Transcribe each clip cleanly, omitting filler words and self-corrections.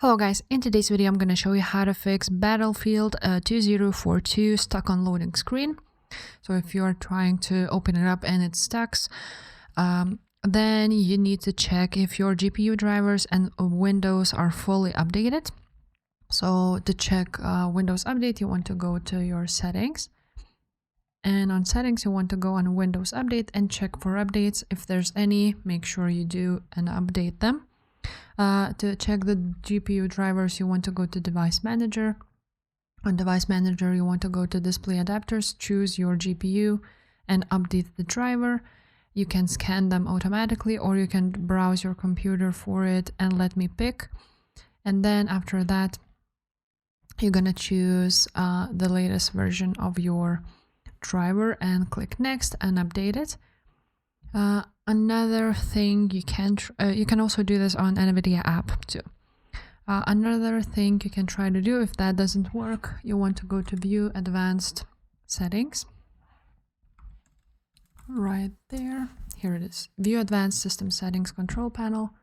Hello guys, in today's video I'm going to show you how to fix Battlefield 2042 stuck on loading screen. So if you're trying to open it up and it stucks, then you need to check if your GPU drivers and Windows are fully updated. So to check Windows Update, you want to go to your settings. And on settings, you want to go on Windows Update and check for updates. If there's any, make sure you do and update them. To check the GPU drivers, you want to go to Device Manager. On Device Manager, you want to go to Display Adapters, choose your GPU and update the driver. You can scan them automatically, or you can browse your computer for it and let me pick. And then after that, you're gonna choose the latest version of your driver and click Next and update it. Another thing you can also do this on NVIDIA app too. Another thing you can try to do, if that doesn't work, you want to go to View Advanced Settings. Right there, here it is. View Advanced System Settings control panel.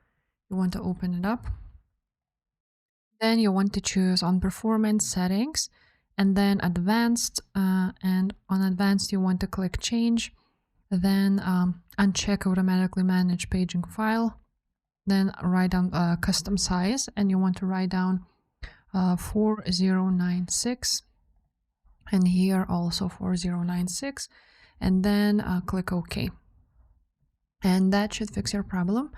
You want to open it up. Then you want to choose on Performance Settings and then Advanced, and on Advanced you want to click Change. Then uncheck Automatically Manage Paging File. Then write down custom size, and you want to write down 4096, and here also 4096, and then click OK. And that should fix your problem.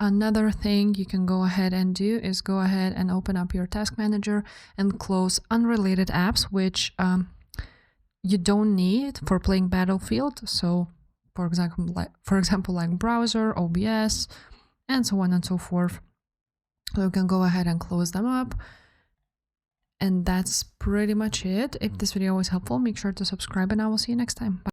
Another thing you can go ahead and do is go ahead and open up your Task Manager and close unrelated apps, which you don't need for playing Battlefield. So for example like browser, OBS, and so on and so forth. So you can go ahead and close them up. And that's pretty much it. If this video was helpful, make sure to subscribe and I will see you next time. Bye.